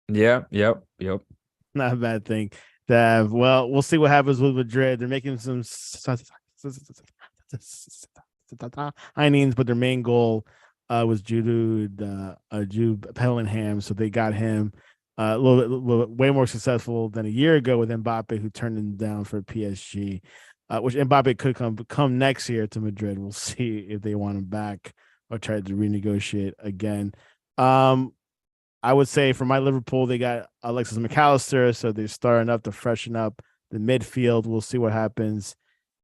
B: Yeah, yep.
A: Not a bad thing to have. Well, we'll see what happens with Madrid. They're making some signings, but their main goal was Jude Bellingham, so they got him a little bit way more successful than a year ago with Mbappe, who turned him down for PSG. Which Mbappe could come next year to Madrid. We'll see if they want him back or try to renegotiate again. Um, I would say for my Liverpool, they got Alexis McAllister, so they're starting up to freshen up the midfield. We'll see what happens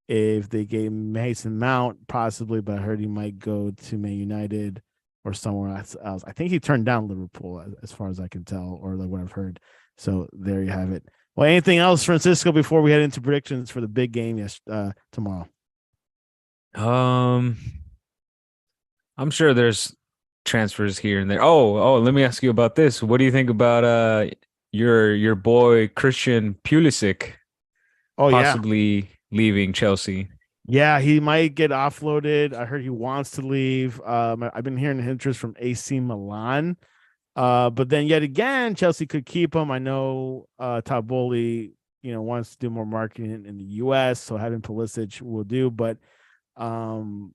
A: if they get Mason Mount, possibly, but I heard he might go to Man United or somewhere else. I think he turned down Liverpool, as far as I can tell, or like what I've heard. So there you have it. Well, anything else, Francisco, before we head into predictions for the big game tomorrow?
B: Um, I'm sure there's transfers here and there. Oh, let me ask you about this. What do you think about your boy Christian Pulisic
A: Oh yeah,
B: possibly leaving Chelsea?
A: yeah, he might get offloaded. I heard he wants to leave. I've been hearing interest from AC Milan. But then yet again, Chelsea could keep him. I know Taboli, wants to do more marketing in the US, so having Pulisic will do. But um,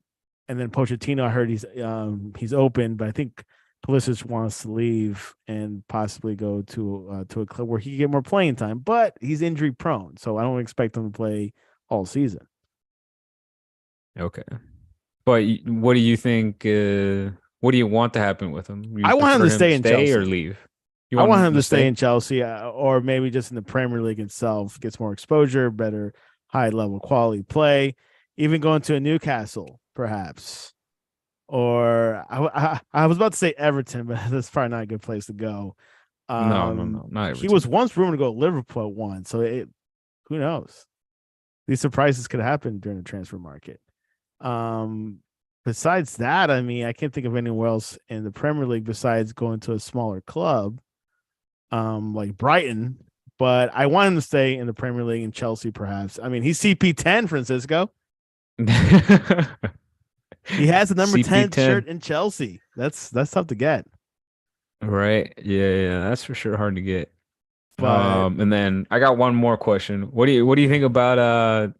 A: and then Pochettino, I heard he's open, but I think Pulisic wants to leave and possibly go to a club where he can get more playing time. But he's injury prone, so I don't expect him to play all season.
B: Okay. But what do you think? What do you want to happen with him? You
A: I want him
B: prefer
A: to
B: him to
A: stay in
B: stay or
A: Chelsea.
B: leave? You
A: I
B: want
A: want
B: him
A: him
B: to
A: to stay
B: stay?
A: in Chelsea, or maybe just in the Premier League itself, gets more exposure, better high level quality play, even going to a Newcastle, perhaps. Or I was about to say Everton, but that's probably not a good place to go.
B: No, not
A: He was
B: Everton.
A: once rumored to go to Liverpool once, so who knows? These surprises could happen during the transfer market. Um, Besides that, I mean, I can't think of anywhere else in the Premier League besides going to a smaller club like Brighton, but I want him to stay in the Premier League and Chelsea, perhaps. I mean, he's CP10, Francisco. He has the number 10 shirt
B: CP10.
A: in Chelsea. That's tough to get.
B: Right. Yeah, that's for sure hard to get.
A: But
B: And then I got one more question. What do you think about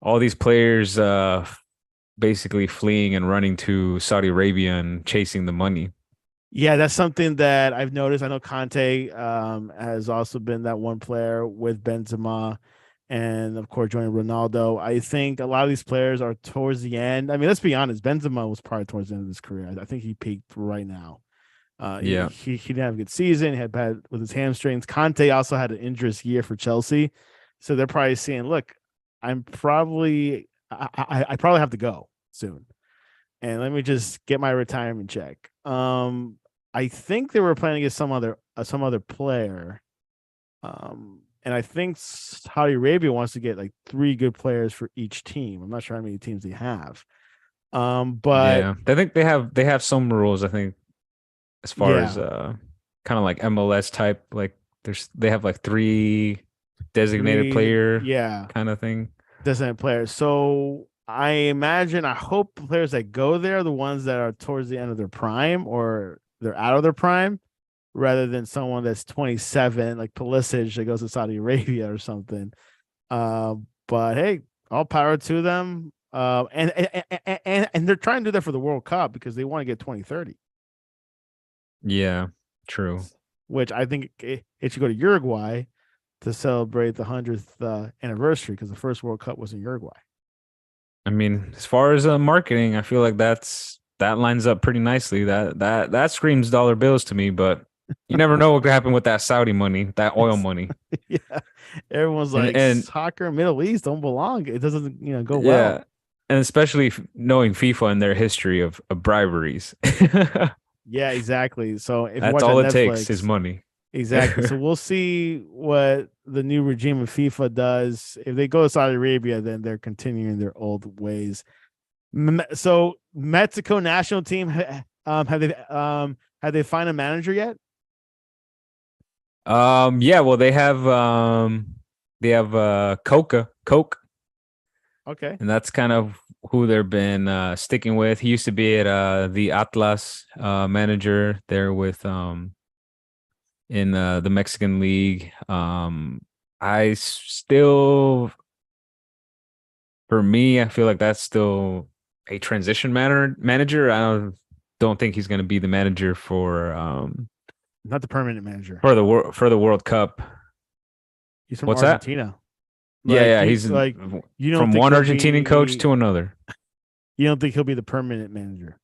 B: all these players basically fleeing and running to Saudi Arabia and chasing the money?
A: yeah, that's something that I've noticed. I know Conte has also been that one player with Benzema and of course joining Ronaldo. I think a lot of these players are towards the end. I mean, let's be honest, Benzema was probably towards the end of his career. I think he peaked right now. He,
B: Yeah.
A: he he didn't have a good season. He had bad with his hamstrings. Conte also had an injurious year for Chelsea, so they're probably saying, "Look, I probably have to go soon, and let me just get my retirement check." I think they were planning to get some other player, and I think Saudi Arabia wants to get like three good players for each team. I'm not sure how many teams they have, But
B: Yeah, I think they have some rules. I think as far as
A: yeah,
B: kind of like MLS type, like they have like three designated
A: three,
B: player
A: yeah,
B: kind of thing.
A: designated players. So I imagine, I hope the players that go there are the ones that are towards the end of their prime or they're out of their prime, rather than someone that's 27, like Pulisic that goes to Saudi Arabia or something. But hey, all power to them. And they're trying to do that for the World Cup because they want to get 2030,
B: Yeah, true.
A: which I think it should go to Uruguay to celebrate the 100th anniversary because the first World Cup was in Uruguay.
B: I mean, as far as marketing, I feel like that lines up pretty nicely. That screams dollar bills to me, but you never know what could happen with that Saudi money, that oil money.
A: Yeah, everyone's
B: And
A: like
B: and
A: soccer, Middle East don't belong. It doesn't, go well.
B: yeah, and especially knowing FIFA and their history of briberies.
A: Yeah, exactly. So if you
B: That's
A: watch on
B: all it takes is
A: Netflix,
B: money.
A: exactly. So we'll see what the new regime of FIFA does. If they go to Saudi Arabia, then they're continuing their old ways. So Mexico national team, have they find a manager yet?
B: Yeah, well they have Coke,
A: Okay.
B: and that's kind of who they've been sticking with. He used to be at the Atlas manager there with in the Mexican League. I still for me, I feel like that's still a transition manager. I don't think he's going to be the manager
A: Not the permanent manager.
B: for the World Cup.
A: He's from
B: What's that?
A: Argentina.
B: Yeah,
A: Like
B: yeah,
A: you
B: he's
A: like you don't
B: from
A: think
B: one
A: he'll
B: Argentinian coach
A: be
B: to another.
A: you don't think he'll be the permanent manager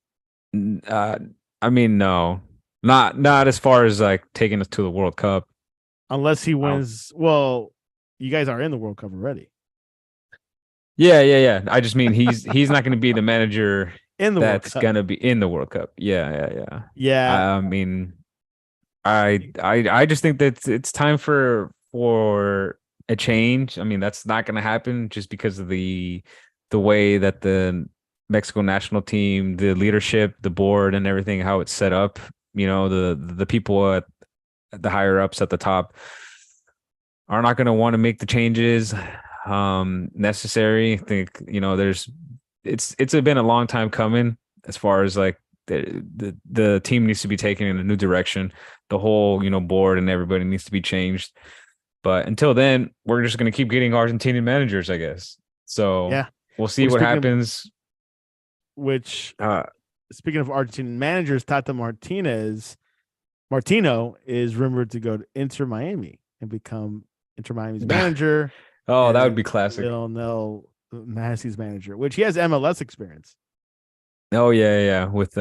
B: Uh, I mean, no, not as far as like taking us to the World Cup.
A: unless he
B: Uh,
A: wins. Well, you guys are in the World Cup already.
B: yeah, yeah, yeah. I just mean he's not going to be the manager
A: In the World
B: that's
A: Cup.
B: going to be in the World Cup. Yeah, yeah, yeah.
A: Yeah.
B: I mean, I just think that it's time for a change. I mean, that's not going to happen just because of the way that the Mexico national team, the leadership, the board, and everything, how it's set up. You know, the people at the higher ups at the top are not going to want to make the changes necessary. I think there's it's been a long time coming as far as like the team needs to be taken in a new direction. The whole board and everybody needs to be changed. But until then, we're just going to keep getting Argentinian managers, I guess. So
A: Yeah.
B: we'll see
A: Which
B: what
A: speaking of
B: happens.
A: which
B: Uh,
A: speaking of Argentine managers, Tata Martino is rumored to go to Inter Miami and become Inter Miami's manager
B: oh, that would
A: and
B: be classic.
A: Lionel Messi's manager, which he has MLS experience.
B: Oh yeah, yeah, yeah. With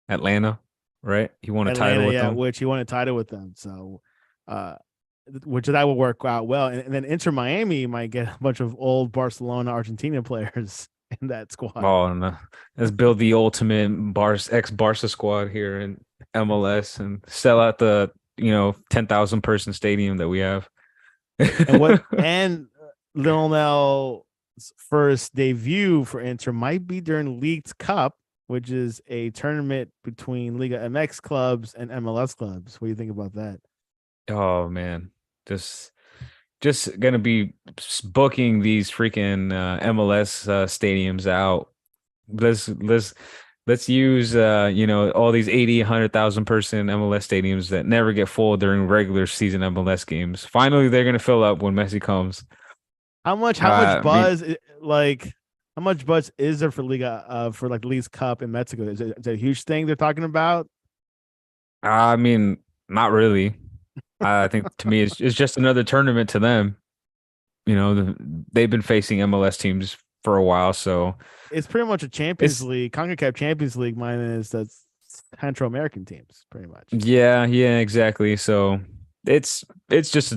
B: Atlanta, right? He won a title
A: Atlanta,
B: with
A: yeah,
B: them.
A: which he won a title with them. So, uh, which that will work out well. And then Inter Miami might get a bunch of old Barcelona, Argentina players in that squad.
B: Oh, no. Let's build the ultimate ex Barca squad here in MLS and sell out the 10,000 person stadium that we have.
A: And Lionel's first debut for Inter might be during Leagues Cup, which is a tournament between Liga MX clubs and MLS clubs. What do you think about that?
B: Oh man, just just gonna be booking these freaking MLS stadiums out. Let's let's use all these 80, 100,000 person MLS stadiums that never get full during regular season MLS games. Finally, they're gonna fill up when Messi comes.
A: How much
B: I mean,
A: buzz like how much buzz is there for Liga for like the Leagues Cup in Mexico? Is it a huge thing they're talking about?
B: I mean, not really. I think to me, it's just another tournament to them. They've been facing MLS teams for a while, so
A: It's pretty much a Champions
B: it's
A: League, CONCACAF Champions League minus that's Central American teams, pretty much.
B: yeah, yeah, exactly. So it's just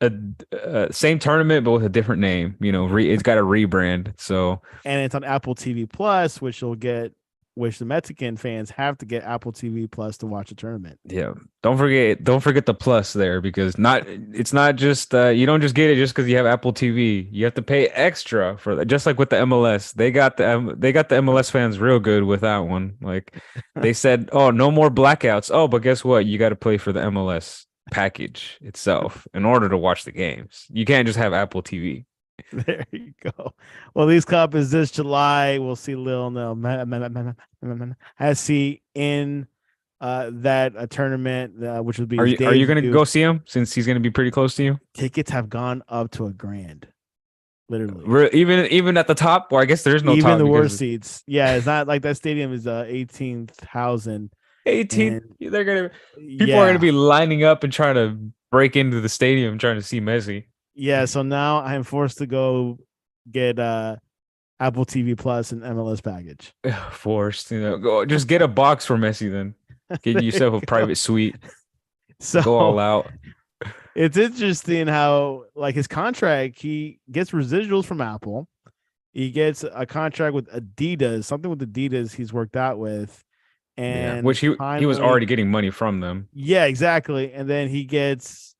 B: a same tournament but with a different name. It's got a rebrand. So
A: And it's on Apple TV Plus, which you'll get which the Mexican fans have to get Apple TV Plus to watch the tournament.
B: Yeah. Don't forget the plus there because it's not just you don't just get it just because you have Apple TV. You have to pay extra for that. Just like with the MLS. They got the MLS fans real good with that one. Like they said, "Oh, no more blackouts." Oh, but guess what? You got to pay for the MLS package itself in order to watch the games. You can't just have Apple TV.
A: There you go. Well, Leagues Cup is this July. We'll see Lionel Messi in that tournament, which would be
B: Are
A: his
B: you going to
A: debut.
B: go see him since he's going to be pretty close to you?
A: Tickets have gone up to $1,000, literally.
B: Even at the top? Well, I guess there is no
A: Even
B: top
A: the
B: because
A: worst seats. Yeah, it's not like that stadium is 18,000.
B: 18.
A: And
B: People are gonna
A: yeah,
B: be lining up and trying to break into the stadium trying to see Messi.
A: yeah. So now I'm forced to go get Apple TV Plus and MLS package.
B: Forced, go just get a box for Messi then. Get
A: There
B: yourself
A: you
B: a
A: go.
B: private suite. Go all
A: So
B: out.
A: it's interesting how like his contract, he gets residuals from Apple. He gets a contract with Adidas, something with Adidas he's worked out with.
B: Yeah,
A: And
B: which he was
A: finally,
B: already getting money from them.
A: yeah, exactly. And then he gets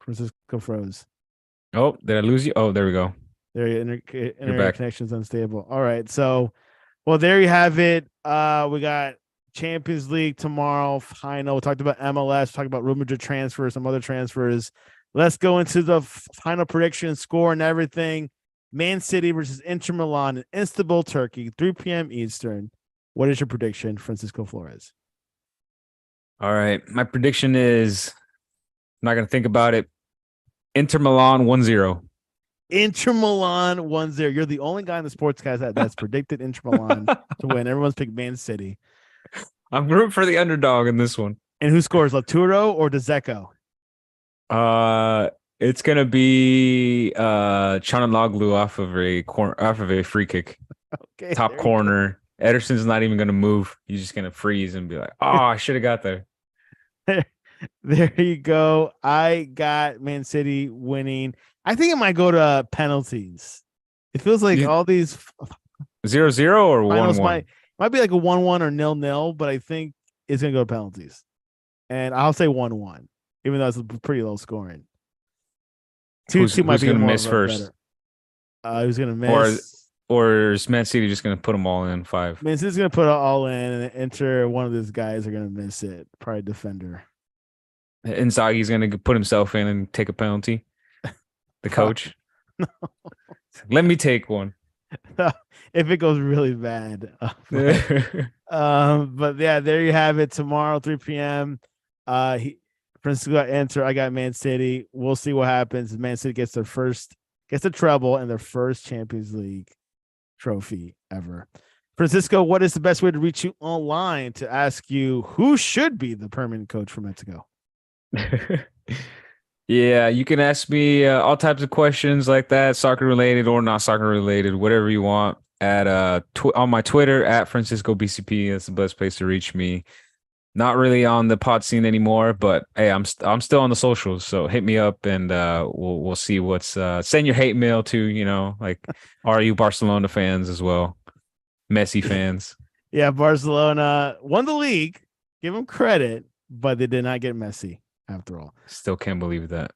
A: Francisco froze.
B: Oh, did I lose you? Oh, there we go.
A: Their
B: You're
A: internet
B: back.
A: connection's unstable. All right. So, well, there you have it. We got Champions League tomorrow. Final. We talked about MLS, talked about Real Madrid transfers, some other transfers. Let's go into the final prediction, score, and everything. Man City versus Inter Milan in Istanbul, Turkey, 3 p.m. Eastern. What is your prediction, Francisco Flores?
B: All right. My prediction is I'm not gonna think about it. Inter Milan 1-0.
A: Inter Milan 1-0. You're the only guy in the sportscast that's predicted Inter Milan to win. Everyone's picked Man City.
B: I'm rooting for the underdog in this one.
A: And who scores, Laturo or Dzeko?
B: It's gonna be Chanaloglu off of a free kick.
A: Okay,
B: Top corner. Ederson's not even gonna move. He's just gonna freeze and be like, "Oh, I should have got there."
A: There you go. I got Man City winning. I think it might go to penalties. It feels like all these
B: 0-0 or
A: finals
B: 1-1.
A: might be like a 1-1 or 0-0, but I think it's gonna go to penalties. And I'll say 1-1, even though it's pretty low scoring. 2-2 might
B: Who's
A: be
B: gonna
A: more
B: miss
A: of a
B: first?
A: better. Who's gonna miss?
B: Or is Man City just gonna put them all in 5?
A: Man City's gonna put it all in and enter one of these guys are gonna miss it. Probably defender.
B: Inzaghi's gonna put himself in and take a penalty. The coach.
A: No.
B: Let me take one.
A: If it goes really bad. But yeah, there you have it. Tomorrow, 3 p.m. Francisco got enter. I got Man City. We'll see what happens. Man City gets the treble and their first Champions League trophy ever. Francisco, what is the best way to reach you online to ask you who should be the permanent coach for Mexico?
B: Yeah, you can ask me all types of questions like that, soccer related or not soccer related, whatever you want. At on my Twitter at Francisco BCP. That's the best place to reach me. Not really on the pod scene anymore, but hey, I'm still on the socials, so hit me up and we'll see what's send your hate mail to, like are you Barcelona fans as well? Messi fans.
A: Yeah, Barcelona won the league. Give them credit, but they did not get Messi after all.
B: Still can't believe that.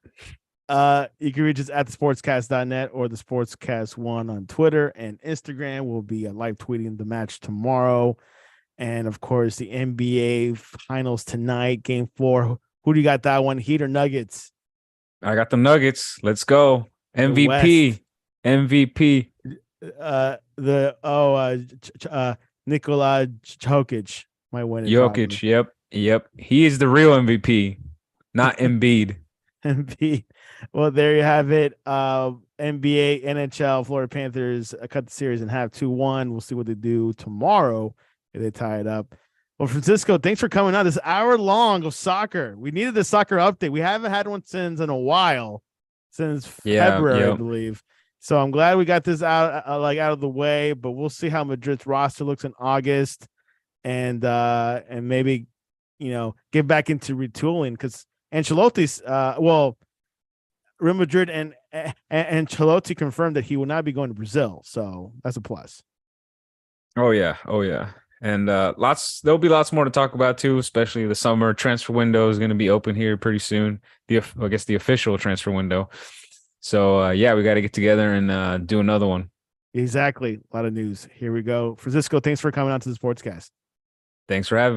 A: You can reach us at thesportscast.net or the sportscast1 on Twitter and Instagram. We'll be live tweeting the match tomorrow. And of course, the NBA finals tonight, game 4. Who do you got that one? Heat or Nuggets?
B: I got the Nuggets. Let's go. MVP. MVP.
A: Nikola Jokic might win it.
B: Jokic. Probably. Yep. He is the real MVP, not Embiid.
A: Embiid. Well, there you have it. NBA, NHL, Florida Panthers cut the series in half 2-1. We'll see what they do tomorrow if they tie it up. Well, Francisco, thanks for coming on. This hour long of soccer. We needed the soccer update. We haven't had one since in a while, since February, I believe. So I'm glad we got this out of the way. But we'll see how Madrid's roster looks in August, and maybe get back into retooling because Ancelotti's Real Madrid and Ancelotti confirmed that he will not be going to Brazil, so that's a plus.
B: Oh yeah, oh yeah, and there'll be lots more to talk about too, especially the summer transfer window is going to be open here pretty soon. I guess the official transfer window. So yeah, we got to get together and do another one.
A: Exactly, a lot of news. Here we go. Francisco, thanks for coming out to the Sportscast.
B: Thanks for having me.